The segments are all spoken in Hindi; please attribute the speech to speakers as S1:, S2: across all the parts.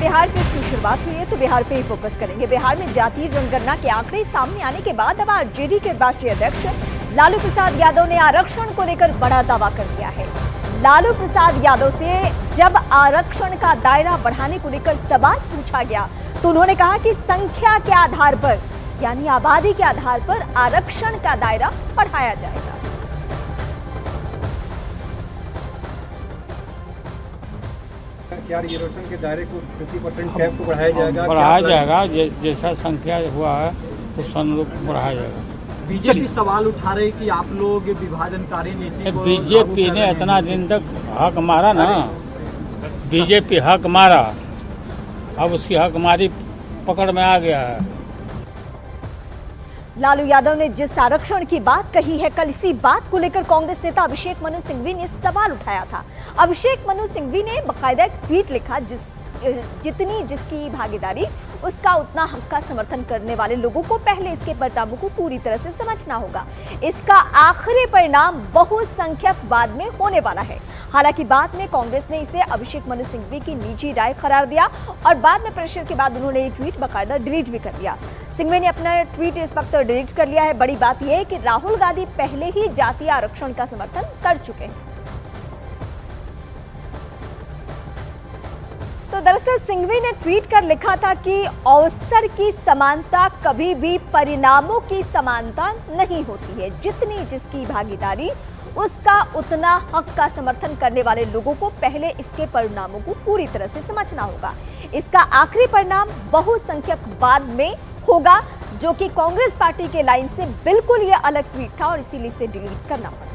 S1: बिहार से इसकी शुरुआत हुई है तो बिहार पे ही फोकस करेंगे। बिहार में जातीय जनगणना के आंकड़े सामने आने के बाद अब आरजेडी के राष्ट्रीय अध्यक्ष लालू प्रसाद यादव ने आरक्षण को लेकर बड़ा दावा कर दिया है। लालू प्रसाद यादव से जब आरक्षण का दायरा बढ़ाने को लेकर सवाल पूछा गया तो उन्होंने कहा कि संख्या के आधार पर यानी आबादी के आधार पर आरक्षण का दायरा बढ़ाया जाएगा।
S2: क्या रिजर्वेशन के दायरे को 50% कैप को बढ़ाया जाएगा?
S3: जैसा संख्या हुआ है उस अनुरूप बढ़ाया जाएगा।
S2: बीजेपी सवाल उठा रही कि आप लोग विभाजनकारी नीति को
S3: बीजेपी ने इतना दिन तक हक मारा ना, बीजेपी हक मारा, अब उसकी हकमारी पकड़ में आ गया है।
S1: लालू यादव ने जिस आरक्षण की बात कही है, कल इसी बात को लेकर कांग्रेस नेता अभिषेक मनु सिंघवी ने सवाल उठाया था। अभिषेक मनु सिंघवी ने बाकायदा एक ट्वीट लिखा, जितनी जिसकी भागीदारी उसका उतना हक का समर्थन करने वाले लोगों को पहले इसके परिणामों को पूरी तरह से समझना होगा। इसका आखिरी परिणाम बहुसंख्यक बाद में होने वाला है। हालांकि बाद में कांग्रेस ने इसे अभिषेक मनु सिंघवी की निजी राय करार दिया और बाद में प्रेशर के बाद उन्होंने ये ट्वीट बाकायदा डिलीट भी कर दिया। सिंघवी ने अपना ट्वीट इस वक्त डिलीट कर लिया है। बड़ी बात यह है कि राहुल गांधी पहले ही जातीय आरक्षण का समर्थन कर चुके हैं। तो दरअसल सिंघवी ने ट्वीट कर लिखा था कि अवसर की समानता कभी भी परिणामों की समानता नहीं होती है। जितनी जिसकी भागीदारी उसका उतना हक का समर्थन करने वाले लोगों को पहले इसके परिणामों को पूरी तरह से समझना होगा। इसका आखिरी परिणाम बहुसंख्यक बाद में होगा, जो कि कांग्रेस पार्टी के लाइन से बिल्कुल ये अलग ट्वीट था और इसीलिए इसे डिलीट करना पड़ा।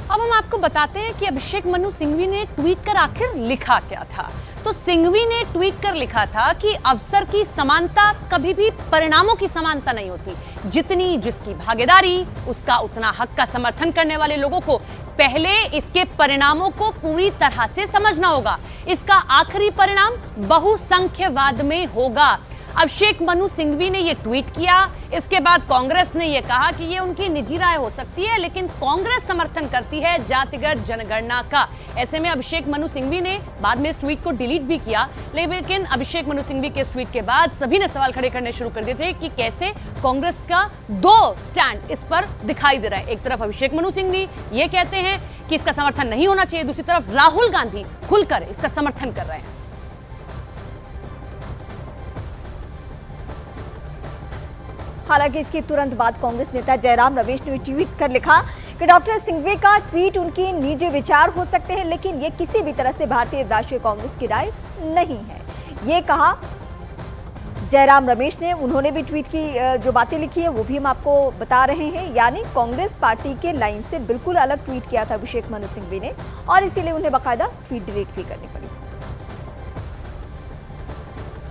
S4: अब हम आपको बताते हैं कि अभिषेक मनु सिंघवी ने ट्वीट कर आखिर लिखा क्या था। तो सिंघवी ने ट्वीट कर लिखा था कि अवसर की समानता कभी भी परिणामों की समानता नहीं होती। जितनी जिसकी भागीदारी उसका उतना हक का समर्थन करने वाले लोगों को पहले इसके परिणामों को पूरी तरह से समझना होगा। इसका आखिरी परिणाम बहुसंख्यवाद में होगा। अभिषेक मनु सिंघवी ने यह ट्वीट किया। इसके बाद कांग्रेस ने यह कहा कि यह उनकी निजी राय हो सकती है, लेकिन कांग्रेस समर्थन करती है जातिगत जनगणना का। ऐसे में अभिषेक मनु सिंघवी ने बाद में इस ट्वीट को डिलीट भी किया, लेकिन अभिषेक मनु सिंघवी के इस ट्वीट के बाद सभी ने सवाल खड़े करने शुरू कर दिए थे कि कैसे कांग्रेस का दो स्टैंड इस पर दिखाई दे रहा है। एक तरफ अभिषेक मनु सिंघवी ये कहते हैं कि इसका समर्थन नहीं होना चाहिए, दूसरी तरफ राहुल गांधी खुलकर इसका समर्थन कर रहे हैं।
S1: हालांकि इसके तुरंत बाद कांग्रेस नेता जयराम रमेश ने ट्वीट कर लिखा कि डॉक्टर सिंघवी का ट्वीट उनकी निजी विचार हो सकते हैं, लेकिन ये किसी भी तरह से भारतीय राष्ट्रीय कांग्रेस की राय नहीं है। ये कहा जयराम रमेश ने। उन्होंने भी ट्वीट की जो बातें लिखी है वो भी हम आपको बता रहे हैं। यानी कांग्रेस पार्टी के लाइन से बिल्कुल अलग ट्वीट किया था अभिषेक मनु सिंघवी ने और इसीलिए उन्हें बाकायदा ट्वीट डिलीट भी करनी पड़ी।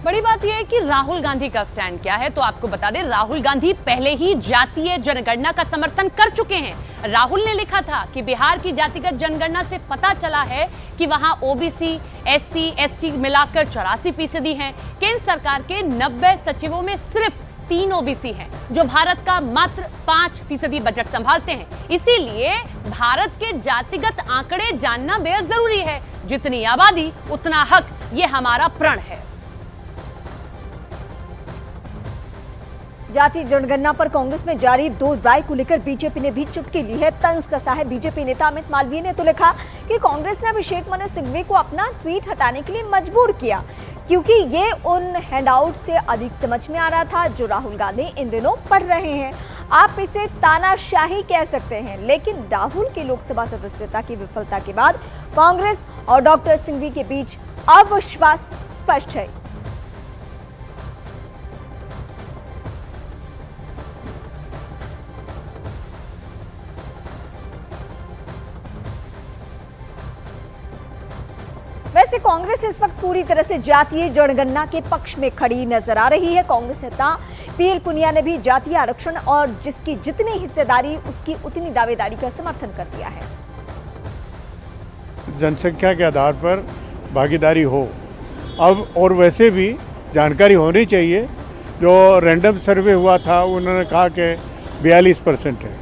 S4: बड़ी बात यह है कि राहुल गांधी का स्टैंड क्या है, तो आपको बता दें राहुल गांधी पहले ही जातीय जनगणना का समर्थन कर चुके हैं। राहुल ने लिखा था कि बिहार की जातिगत जनगणना से पता चला है कि वहां ओबीसी, एससी, एसटी मिलाकर 84% हैं। केंद्र सरकार के 90 सचिवों में सिर्फ 3 ओबीसी हैं, जो भारत का मात्र 5% बजट संभालते हैं। इसीलिए भारत के जातिगत आंकड़े जानना बेहद जरूरी है। जितनी आबादी उतना हक, ये हमारा प्रण है।
S1: जातीय जनगणना पर कांग्रेस में जारी दो राय को लेकर बीजेपी ने भी चुटकी ली है, तंज कसा है। बीजेपी नेता अमित मालवीय ने तो लिखा कि कांग्रेस ने अभिषेक मनु सिंघवी को अपना ट्वीट हटाने के लिए मजबूर किया, क्योंकि ये उन हैंडआउट से अधिक समझ में आ रहा था जो राहुल गांधी इन दिनों पढ़ रहे हैं। आप इसे तानाशाही कह सकते हैं, लेकिन राहुल की लोकसभा सदस्यता की विफलता के बाद कांग्रेस और डॉक्टर सिंघवी के बीच अविश्वास स्पष्ट है। वैसे कांग्रेस इस वक्त पूरी तरह से जातीय जनगणना के पक्ष में खड़ी नजर आ रही है। कांग्रेस नेता पीएल पुनिया ने भी जातीय आरक्षण और जिसकी जितनी हिस्सेदारी उसकी उतनी दावेदारी का समर्थन कर दिया है।
S3: जनसंख्या के आधार पर भागीदारी हो। अब और वैसे भी जानकारी होनी चाहिए
S5: जो रैंडम सर्वे हुआ था उन्होंने कहा कि 42% है,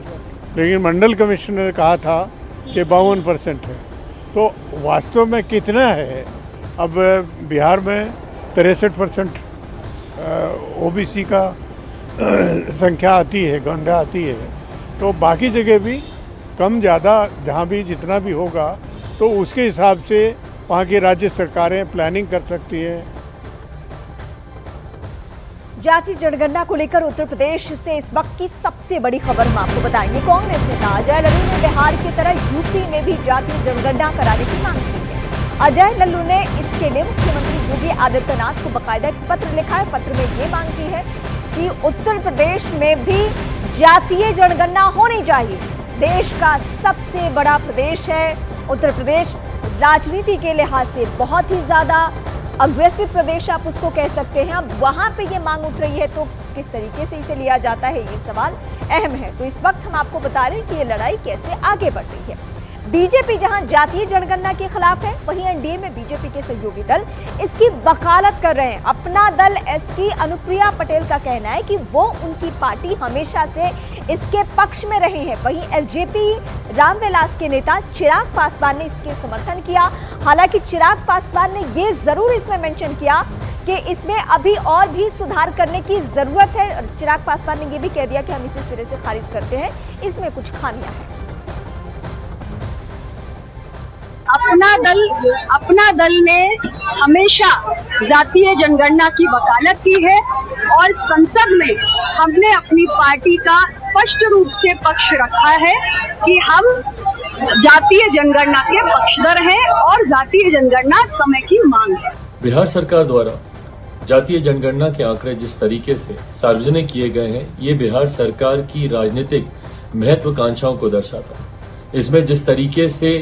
S5: लेकिन मंडल कमीशन ने कहा था कि 52% है। तो वास्तव में कितना है? अब बिहार में 63% ओबीसी का संख्या आती है, गणना आती है, तो बाकी जगह भी कम ज़्यादा जहाँ भी जितना भी होगा तो उसके हिसाब से वहाँ की राज्य सरकारें प्लानिंग कर सकती हैं।
S1: जाति जनगणना को लेकर उत्तर प्रदेश से इस वक्त की सबसे बड़ी खबर हम आपको बताएंगे। कांग्रेस नेता अजय लल्लू ने बिहार की तरह यूपी में भी जाति जनगणना कराने की मांग की है। अजय लल्लू ने इसके लिए मुख्यमंत्री योगी आदित्यनाथ को बाकायदा एक पत्र लिखा है। पत्र में ये मांग की है कि उत्तर प्रदेश में भी जातीय जनगणना होनी चाहिए। देश का सबसे बड़ा प्रदेश है उत्तर प्रदेश, राजनीति के लिहाज से बहुत ही ज्यादा अग्रेसिव प्रदेश आप उसको कह सकते हैं। अब वहां पे ये मांग उठ रही है तो किस तरीके से इसे लिया जाता है, ये सवाल अहम है। तो इस वक्त हम आपको बता रहे हैं कि ये लड़ाई कैसे आगे बढ़ रही है। बीजेपी जहां जातीय जनगणना के खिलाफ है, वहीं एनडीए में बीजेपी के सहयोगी दल इसकी वकालत कर रहे हैं। अपना दल एसपी अनुप्रिया पटेल का कहना है कि वो उनकी पार्टी हमेशा से इसके पक्ष में रहे हैं। वहीं एलजेपी रामविलास के नेता चिराग पासवान ने इसके समर्थन किया। हालांकि चिराग पासवान ने ये जरूर इसमें मेंशन किया कि इसमें अभी और भी सुधार करने की जरूरत है। चिराग पासवान ने ये भी कह दिया कि हम इसे सिरे से खारिज करते हैं, इसमें कुछ खामियां हैं।
S6: अपना दल ने हमेशा जातीय जनगणना की वकालत की है और संसद में हमने अपनी पार्टी का स्पष्ट रूप से पक्ष रखा है कि हम जातीय जनगणना के पक्षधर हैं और जातीय जनगणना समय की मांग है।
S7: बिहार सरकार द्वारा जातीय जनगणना के आंकड़े जिस तरीके से सार्वजनिक किए गए हैं, ये बिहार सरकार की राजनीतिक महत्वाकांक्षाओं को दर्शाता है। इसमें जिस तरीके से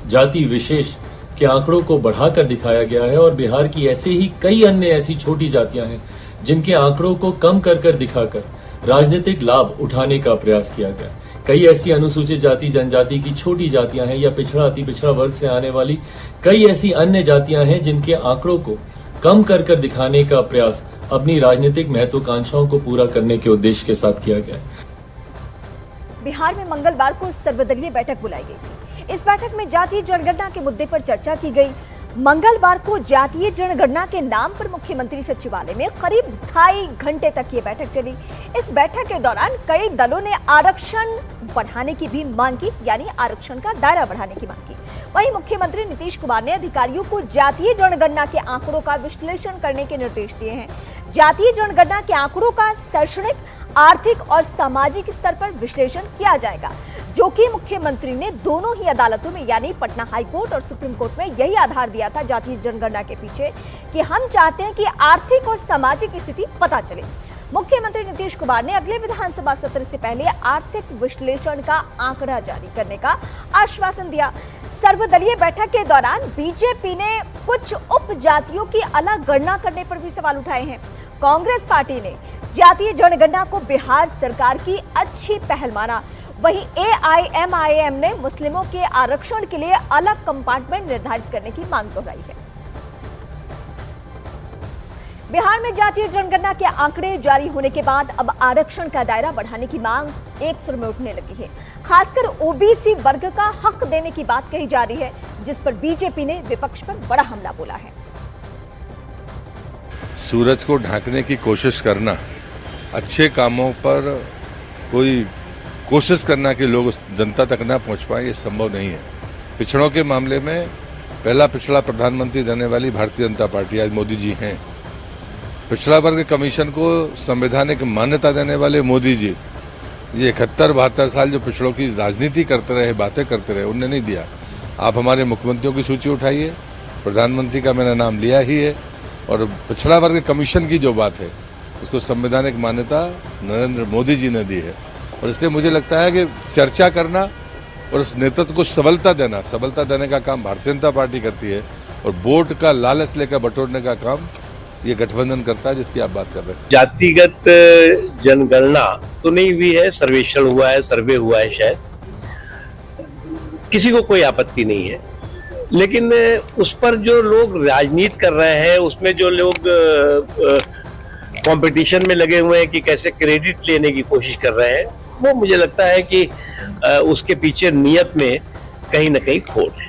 S7: जाति विशेष के आंकड़ों को बढ़ाकर दिखाया गया है और बिहार की ऐसे ही कई अन्य ऐसी छोटी जातियां हैं जिनके आंकड़ों को कम कर दिखाकर राजनीतिक लाभ उठाने का प्रयास किया गया। कई ऐसी अनुसूचित जाति जनजाति की छोटी जातियां हैं या पिछड़ा अति पिछड़ा वर्ग से आने वाली कई ऐसी अन्य जातियां हैं जिनके आंकड़ों को कम कर दिखाने का प्रयास अपनी राजनीतिक महत्वाकांक्षाओं को पूरा करने के उद्देश्य के साथ किया गया।
S1: बिहार में मंगलवार को सर्वदलीय बैठक बुलाई गई थी। इस बैठक में जातीय जनगणना के मुद्दे पर चर्चा की गई। मंगलवार को जातीय जनगणना के नाम पर मुख्यमंत्री सचिवालय में करीब 2.5 घंटे तक ये बैठक चली। इस बैठक के दौरान कई दलों ने आरक्षण बढ़ाने की भी मांग की, यानी आरक्षण का दायरा बढ़ाने की मांग की। वहीं मुख्यमंत्री नीतीश कुमार ने अधिकारियों को जातीय जनगणना के आंकड़ों का विश्लेषण करने के निर्देश दिए हैं। जातीय जनगणना के आंकड़ों का शैक्षणिक, आर्थिक और सामाजिक स्तर पर विश्लेषण किया जाएगा, जो कि मुख्यमंत्री ने दोनों ही अदालतों में यानी पटना हाईकोर्ट और सुप्रीम कोर्ट में यही आधार दिया था जातीय जनगणना के पीछे कि हम चाहते हैं कि आर्थिक और सामाजिक स्थिति पता चले। मुख्यमंत्री नीतीश कुमार ने अगले विधानसभा सत्र से पहले आर्थिक विश्लेषण का आंकड़ा जारी करने का आश्वासन दिया। सर्वदलीय बैठक के दौरान बीजेपी ने कुछ उपजातियों की अलग गणना करने पर भी सवाल उठाए हैं। कांग्रेस पार्टी ने जातीय जनगणना को बिहार सरकार की अच्छी पहल माना। वहीं एआईएमआईएम ने मुस्लिमों के आरक्षण के लिए अलग कंपार्टमेंट निर्धारित करने की मांग दोहराई है। बिहार में जातीय जनगणना के आंकड़े जारी होने के बाद अब आरक्षण का दायरा बढ़ाने की मांग एक सुर में उठने लगी है। खासकर ओबीसी वर्ग का हक देने की बात कही जा रही है, जिस पर बीजेपी ने विपक्ष पर बड़ा हमला बोला है।
S8: सूरज को ढांकने की कोशिश करना, अच्छे कामों पर कोई कोशिश करना कि लोग उस जनता तक ना पहुंच पाए, ये संभव नहीं है। पिछड़ों के मामले में पहला पिछड़ा प्रधानमंत्री रहने वाली भारतीय जनता पार्टी आज मोदी जी हैं। पिछड़ा वर्ग कमीशन को संवैधानिक मान्यता देने वाले मोदी जी, ये 71-72 साल जो पिछड़ों की राजनीति करते रहे, बातें करते रहे, उनने नहीं दिया। आप हमारे मुख्यमंत्रियों की सूची उठाइए, प्रधानमंत्री का मैंने नाम लिया ही है, और पिछड़ा वर्ग कमीशन की जो बात है उसको संवैधानिक मान्यता नरेंद्र मोदी जी ने दी है। और इसलिए मुझे लगता है कि चर्चा करना और उस नेतृत्व को सबलता देने का काम भारतीय जनता पार्टी करती है, और वोट का लालच लेकर बटोरने का काम ये गठबंधन करता है जिसकी आप बात कर रहे हैं।
S9: जातिगत जनगणना तो नहीं हुई है, सर्वेक्षण हुआ है, सर्वे हुआ है, शायद किसी को कोई आपत्ति नहीं है, लेकिन उस पर जो लोग राजनीति कर रहे हैं, उसमें जो लोग कंपटीशन में लगे हुए हैं कि कैसे क्रेडिट लेने की कोशिश कर रहे हैं, वो मुझे लगता है कि उसके पीछे नियत में कहीं ना कहीं खोट है।